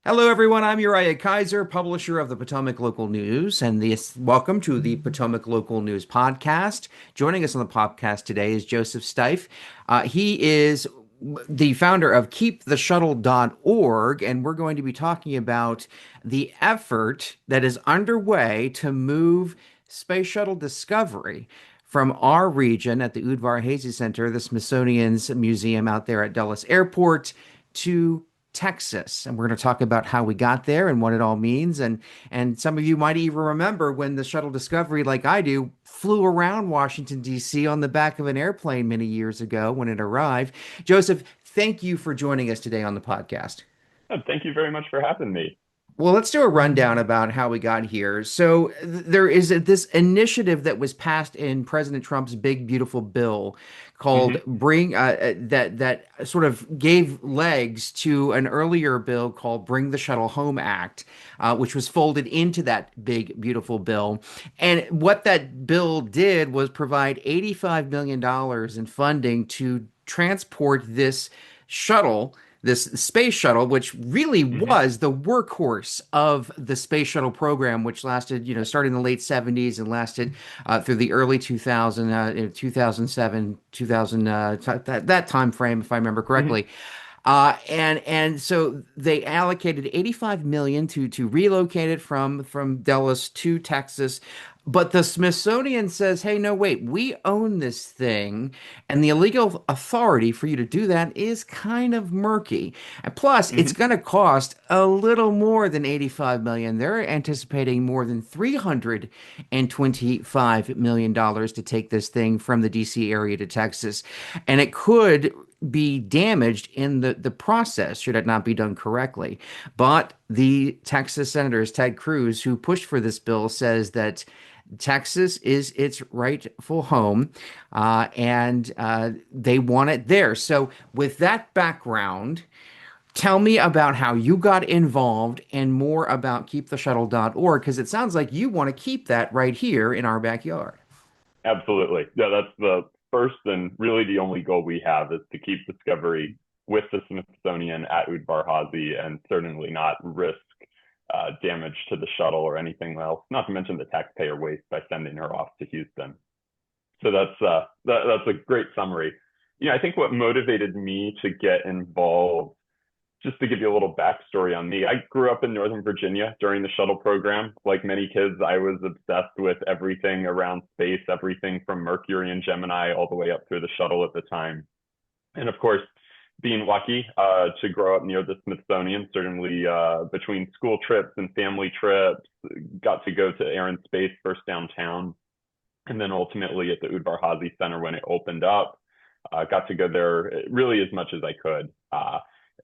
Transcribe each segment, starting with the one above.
Hello, everyone. I'm Uriah Kiser, publisher of the Potomac Local News, and welcome to the Potomac Local News Podcast. Joining us on the podcast today is Joseph Stief. He is the founder of KeepTheShuttle.org, and we're going to be talking about the effort that is underway to move Space Shuttle Discovery from our region at the Udvar-Hazy Center, the Smithsonian's museum out there at Dulles Airport, to Texas. And we're going to talk about how we got there and what it all means. And some of you might even remember when the shuttle Discovery, like I do, flew around Washington, D.C. on the back of an airplane many years ago when it arrived. Joseph, thank you for joining us today on the podcast. Thank you very much for having me. Well, let's do a rundown about how we got here. So, there is this initiative that was passed in President Trump's big, beautiful bill called hmm that sort of gave legs to an earlier bill called Bring the Shuttle Home Act, which was folded into that big, beautiful bill. And what that bill did was provide $85 million in funding to transport this shuttle, this space shuttle, which really hmm was the workhorse of the space shuttle program, which lasted, started in the late 70s and lasted through the early 2000, 2007, 2000, that time frame, if I remember hmm correctly. And so they allocated 85 million to relocate it from Dallas to Texas. But the Smithsonian says, hey, no, wait, we own this thing, and the legal authority for you to do that is kind of murky. And plus, it's hmm going to cost a little more than 85 million. They're anticipating more than $325 million to take this thing from the DC area to Texas. And it could be damaged in the process should it not be done correctly. But the Texas senators, Ted Cruz, who pushed for this bill, says that Texas is its rightful home, and they want it there. So, with that background, tell me about how you got involved and more about KeepTheShuttle.org, because it sounds like you want to keep that right here in our backyard. Absolutely. Yeah, that's the first and really the only goal we have is to keep Discovery with the Smithsonian at Udvar-Hazy and certainly not risk damage to the shuttle or anything else, not to mention the taxpayer waste by sending her off to Houston. So that's a great summary. I think what motivated me to get involved, just to give you a little backstory on me, I grew up in Northern Virginia during the shuttle program. Like many kids, I was obsessed with everything around space, everything from Mercury and Gemini all the way up through the shuttle at the time. And of course, being lucky to grow up near the Smithsonian, certainly between school trips and family trips, got to go to Air and Space first downtown, and then ultimately at the Udvar-Hazy Center when it opened up. Got to go there really as much as I could.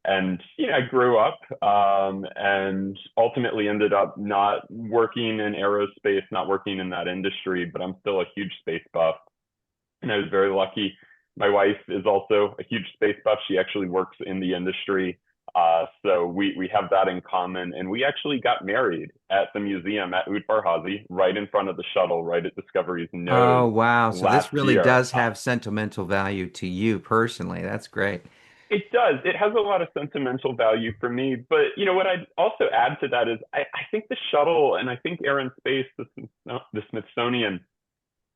And I grew up and ultimately ended up not working in aerospace, not working in that industry, but I'm still a huge space buff. And I was very lucky. My wife is also a huge space buff. She actually works in the industry. So we have that in common. And we actually got married at the museum at Udvar-Hazy, right in front of the shuttle, right at Discovery's Oh, nose wow. So last this really year. does have sentimental value to you personally. That's great. It does. It has a lot of sentimental value for me. But what I'd also add to that is I think the shuttle and I think Air and Space, the Smithsonian,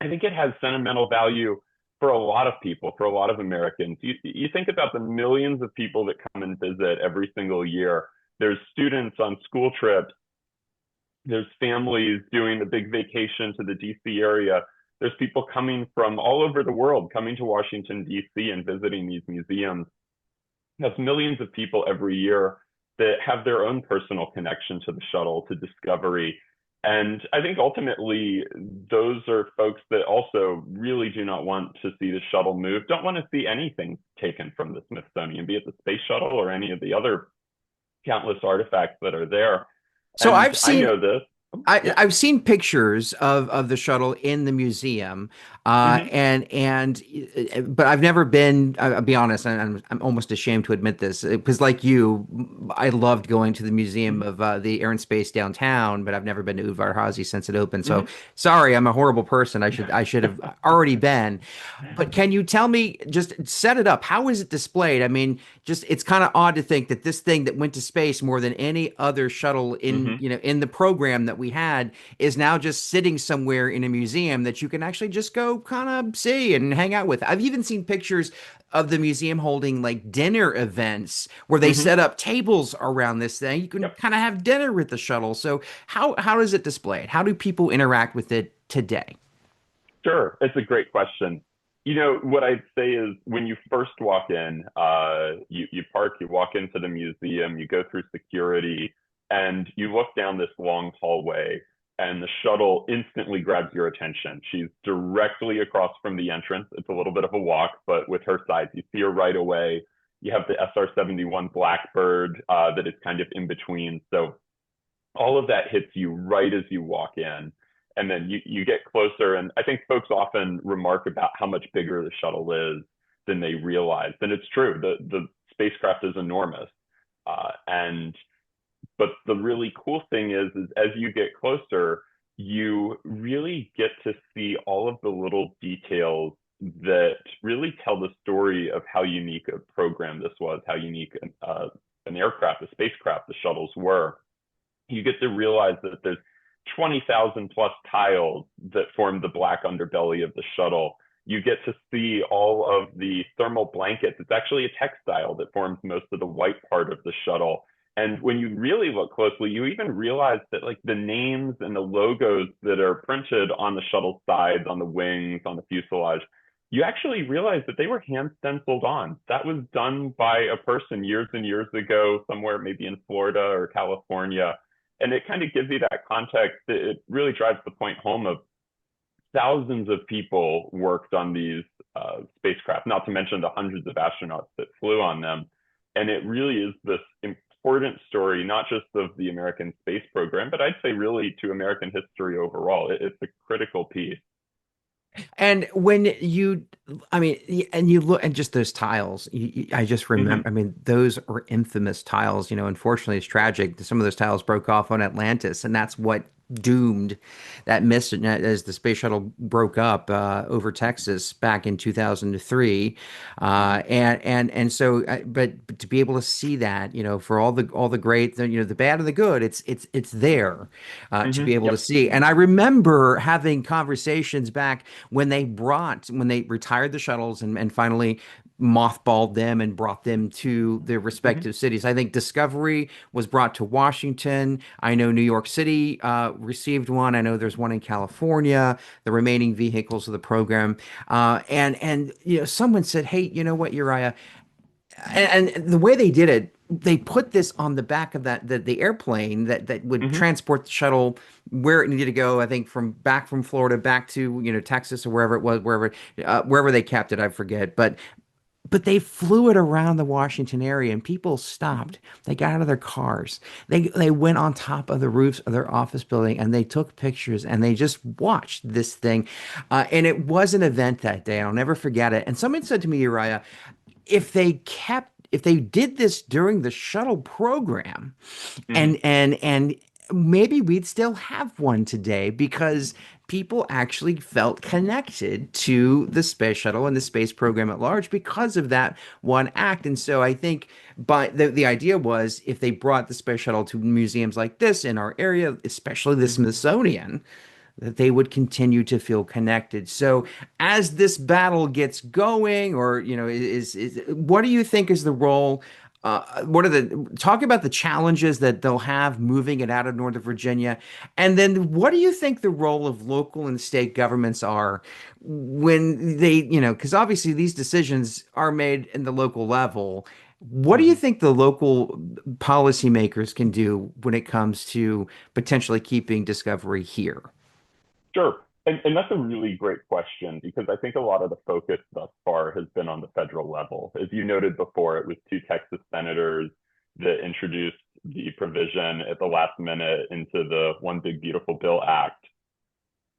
I think it has sentimental value for a lot of people, for a lot of Americans. You think about the millions of people that come and visit every single year. There's students on school trips. There's families doing the big vacation to the DC area. There's people coming from all over the world coming to Washington, DC and visiting these museums. That's millions of people every year that have their own personal connection to the shuttle, to Discovery. And I think ultimately, those are folks that also really do not want to see the shuttle move, don't want to see anything taken from the Smithsonian, be it the space shuttle or any of the other countless artifacts that are there. So And I know this. I, Yeah. I've seen pictures of the shuttle in the museum. Hmm. But I've never been. I'll be honest, and I'm almost ashamed to admit this because, like you, I loved going to the Museum Hmm. of the Air and Space downtown, but I've never been to Udvar-Hazy since it opened. So Hmm. sorry, I'm a horrible person. I should have already been. But can you tell me, just set it up? How is it displayed? I mean, just it's kind of odd to think that this thing that went to space more than any other shuttle in, Hmm. in the program that we had is now just sitting somewhere in a museum that you can actually just go kind of see and hang out with. I've even seen pictures of the museum holding like dinner events where they Hmm. set up tables around this thing. You can Yep. kind of have dinner with the shuttle. So how is it displayed? How do people interact with it today? Sure. It's a great question. What I'd say is when you first walk in, you park, you walk into the museum, you go through security, and you look down this long hallway, and the shuttle instantly grabs your attention. She's directly across from the entrance. It's a little bit of a walk, but with her size, you see her right away. You have the SR-71 Blackbird that is kind of in between. So all of that hits you right as you walk in. And then you get closer. And I think folks often remark about how much bigger the shuttle is than they realize. And it's true. The spacecraft is enormous. And but the really cool thing is as you get closer, you really get to see all of the little details that really tell the story of how unique a program this was, how unique an aircraft, a spacecraft, the shuttles were. You get to realize that there's 20,000 plus tiles that form the black underbelly of the shuttle. You get to see all of the thermal blankets. It's actually a textile that forms most of the white part of the shuttle. And when you really look closely, you even realize that like the names and the logos that are printed on the shuttle sides, on the wings, on the fuselage, you actually realize that they were hand stenciled on. That was done by a person years and years ago, somewhere maybe in Florida or California, and it kind of gives you that context. It really drives the point home of thousands of people worked on these spacecraft, not to mention the hundreds of astronauts that flew on them. And it really is this important story, not just of the American space program, but I'd say really to American history overall. It's a critical piece. And when you, I mean, and you look and just those tiles, I just remember, Mm-hmm. I mean, those are infamous tiles. Unfortunately, it's tragic. Some of those tiles broke off on Atlantis, and that's what doomed that mission as the space shuttle broke up over Texas back in 2003. Mm-hmm. And so, but to be able to see that, for all the great, the bad and the good, it's there to Mm-hmm. be able to Yep. see. And I remember having conversations back when they retired the shuttles and finally mothballed them and brought them to their Mm-hmm. respective cities. I think Discovery was brought to Washington. I know New York City received one. I know there's one in California. The remaining vehicles of the program, and someone said, "Hey, you know what, Uriah?" And the way they did it, they put this on the back of the airplane that would Mm-hmm. transport the shuttle where it needed to go. I think from Florida back to Texas or wherever it was, wherever they kept it, I forget. But they flew it around the Washington area and people Mm-hmm. stopped. They got out of their cars. They went on top of the roofs of their office building and they took pictures and they just watched this thing. And it was an event that day. I'll never forget it. And someone said to me, Uriah, if they did this during the shuttle program Mm-hmm. and maybe we'd still have one today because people actually felt connected to the space shuttle and the space program at large because of that one act. And so I think the idea was if they brought the space shuttle to museums like this in our area, especially the Mm-hmm. Smithsonian, that they would continue to feel connected. So as this battle gets going, or is what do you think is the role? What are the talk about the challenges that they'll have moving it out of Northern Virginia, and then what do you think the role of local and state governments are when they, because obviously these decisions are made in the local level. What do you Mm-hmm. think the local policymakers can do when it comes to potentially keeping Discovery here? Sure. And that's a really great question because I think a lot of the focus thus far has been on the federal level. As you noted before, it was two Texas senators that introduced the provision at the last minute into the One Big Beautiful Bill Act.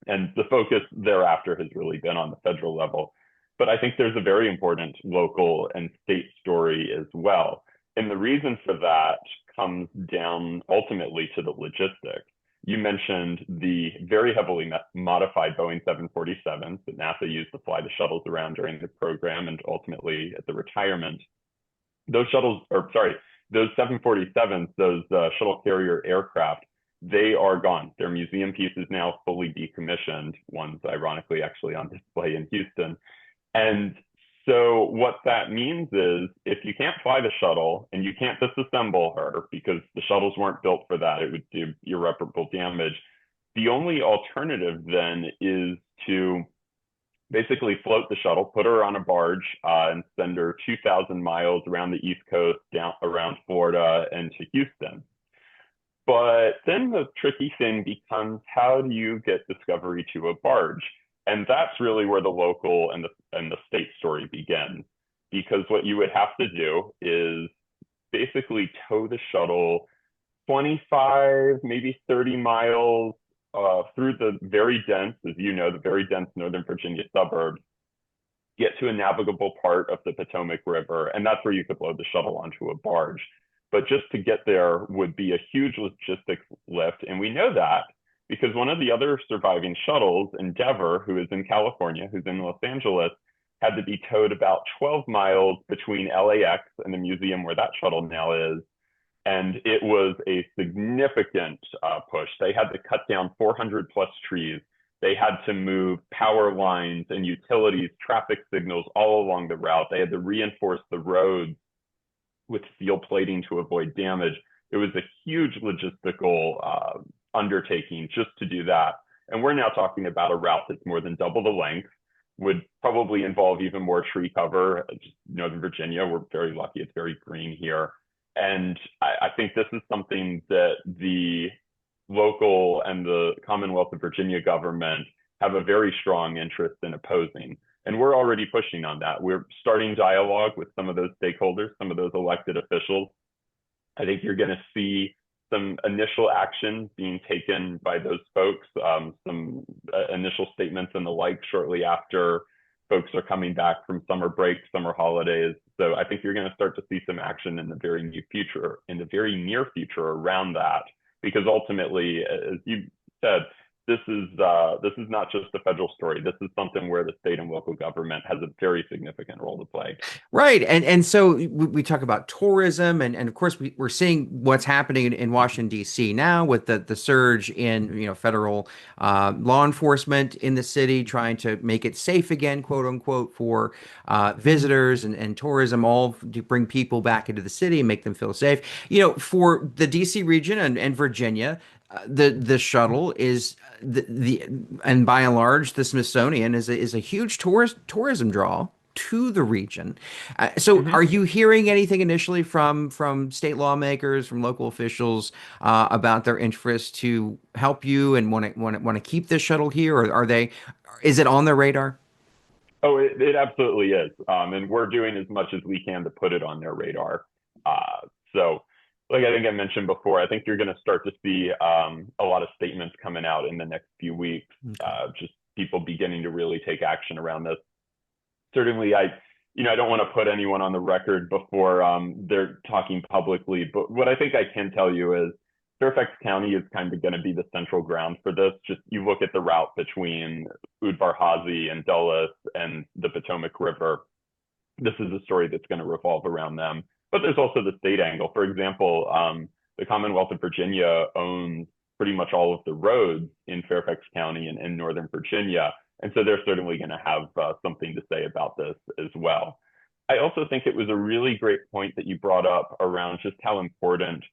And the focus thereafter has really been on the federal level. But I think there's a very important local and state story as well. And the reason for that comes down ultimately to the logistics. You mentioned the very heavily modified Boeing 747s that NASA used to fly the shuttles around during the program and ultimately at the retirement. Those shuttles, or sorry, those 747s, those shuttle carrier aircraft, they are gone. They're museum pieces now, fully decommissioned. One's ironically actually on display in Houston. And so what that means is if you can't fly the shuttle and you can't disassemble her because the shuttles weren't built for that, it would do irreparable damage. The only alternative then is to basically float the shuttle, put her on a barge, and send her 2,000 miles around the East Coast, down around Florida and to Houston. But then the tricky thing becomes, how do you get Discovery to a barge? And that's really where the local and the state story begins. Because what you would have to do is basically tow the shuttle 25, maybe 30 miles through the very dense, as you know, the very dense Northern Virginia suburbs, get to a navigable part of the Potomac River, and that's where you could load the shuttle onto a barge. But just to get there would be a huge logistics lift, and we know that because one of the other surviving shuttles, Endeavour, who is in California, who's in Los Angeles, had to be towed about 12 miles between LAX and the museum where that shuttle now is. And it was a significant push. They had to cut down 400 plus trees. They had to move power lines and utilities, traffic signals all along the route. They had to reinforce the roads with steel plating to avoid damage. It was a huge logistical undertaking just to do that. And we're now talking about a route that's more than double the length, would probably involve even more tree cover. Just Northern Virginia, we're very lucky. It's very green here. And I think this is something that the local and the Commonwealth of Virginia government have a very strong interest in opposing. And we're already pushing on that. We're starting dialogue with some of those stakeholders, some of those elected officials. I think you're going to see some initial action being taken by those folks, some initial statements and the like shortly after folks are coming back from summer break, summer holidays. So I think you're going to start to see some action in the very near future around that, because ultimately, as you said, this is not just a federal story. This is something where the state and local government has a very significant role to play. Right. And so we talk about tourism and of course we're seeing what's happening in Washington, D.C. now with the surge in, federal law enforcement in the city trying to make it safe again, quote unquote, for visitors and tourism, all to bring people back into the city and make them feel safe. For the D.C. region and Virginia, the shuttle is and by and large the Smithsonian is a huge tourism draw to the region. So Mm-hmm. are you hearing anything initially from state lawmakers, from local officials about their interest to help you and want to keep this shuttle here, or is it on their radar? Oh, it absolutely is. And we're doing as much as we can to put it on their radar. So, like I think I mentioned before, I think you're going to start to see a lot of statements coming out in the next few weeks, just people beginning to really take action around this. Certainly, I don't want to put anyone on the record before they're talking publicly, but what I think I can tell you is Fairfax County is kind of going to be the central ground for this. Just you look at the route between Udvar-Hazy and Dulles and the Potomac River. This is a story that's going to revolve around them. But there's also the state angle. For example, the Commonwealth of Virginia owns pretty much all of the roads in Fairfax County and in Northern Virginia. And so they're certainly going to have something to say about this as well. I also think it was a really great point that you brought up around just how important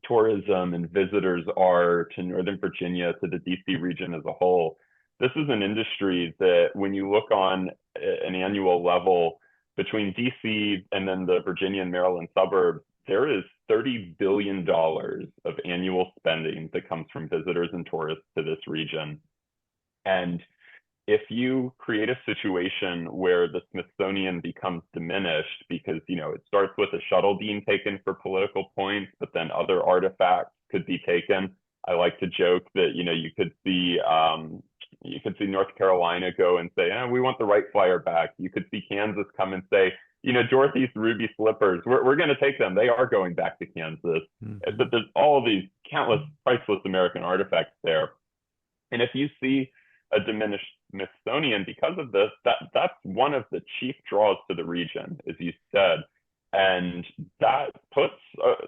tourism and visitors are to Northern Virginia, to the DC region as a whole. This is an industry that when you look on an annual level between DC and then the Virginia and Maryland suburbs, there is $30 billion of annual spending that comes from visitors and tourists to this region. And if you create a situation where the Smithsonian becomes diminished because, it starts with a shuttle being taken for political points, but then other artifacts could be taken. I like to joke that, you could see You could see North Carolina go and say, we want the Wright Flyer back. You could see Kansas come and say, Dorothy's Ruby Slippers, we're going to take them. They are going back to Kansas. Mhm. But there's all of these countless priceless American artifacts there. And if you see a diminished Smithsonian because of this, that's one of the chief draws to the region, as you said. And that puts,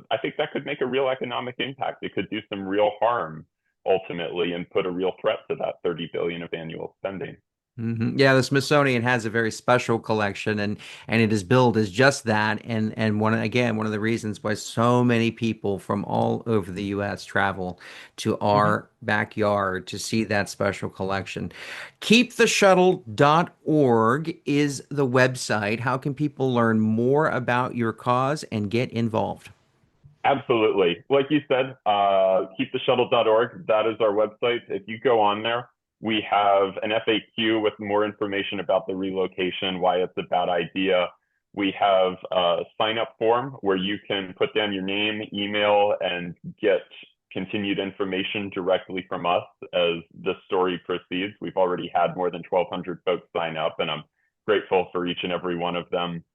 I think that could make a real economic impact. It could do some real harm ultimately and put a real threat to that 30 billion of annual spending. Yeah, the Smithsonian has a very special collection, and it is billed as just that. And one of the reasons why so many people from all over the U.S. travel to Mm-hmm. our backyard to see that special collection. KeepTheShuttle.org is the website. How can people learn more about your cause and get involved? Absolutely. Like you said, keeptheshuttle.org, that is our website. If you go on there, we have an FAQ with more information about the relocation, why it's a bad idea. We have a sign up form where you can put down your name, email, and get continued information directly from us as the story proceeds. We've already had more than 1,200 folks sign up, and I'm grateful for each and every one of them.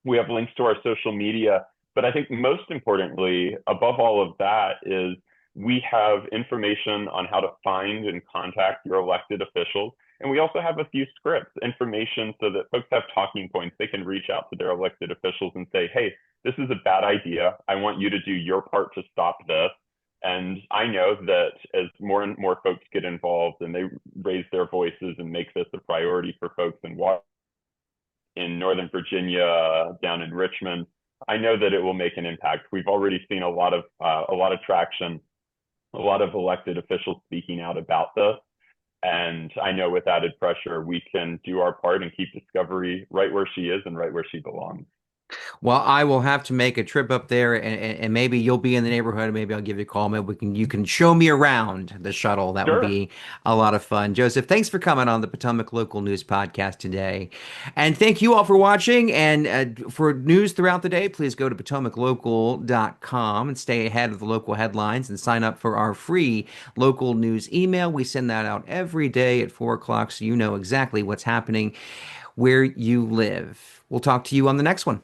We have links to our social media, but I think most importantly, above all of that, is we have information on how to find and contact your elected officials. And we also have a few scripts, information so that folks have talking points. They can reach out to their elected officials and say, hey, this is a bad idea. I want you to do your part to stop this. And I know that as more and more folks get involved and they raise their voices and make this a priority for folks in Washington, in Northern Virginia, down in Richmond, I know that it will make an impact. We've already seen a lot of traction, a lot of elected officials speaking out about this. And I know with added pressure, we can do our part and keep Discovery right where she is and right where she belongs. Well, I will have to make a trip up there, and maybe you'll be in the neighborhood, and maybe I'll give you a call. Maybe you can show me around the shuttle. That would Sure. be a lot of fun. Joseph, thanks for coming on the Potomac Local News Podcast today, and thank you all for watching. And for news throughout the day, please go to PotomacLocal.com and stay ahead of the local headlines and sign up for our free local news email. We send that out every day at 4 o'clock, so you know exactly what's happening where you live. We'll talk to you on the next one.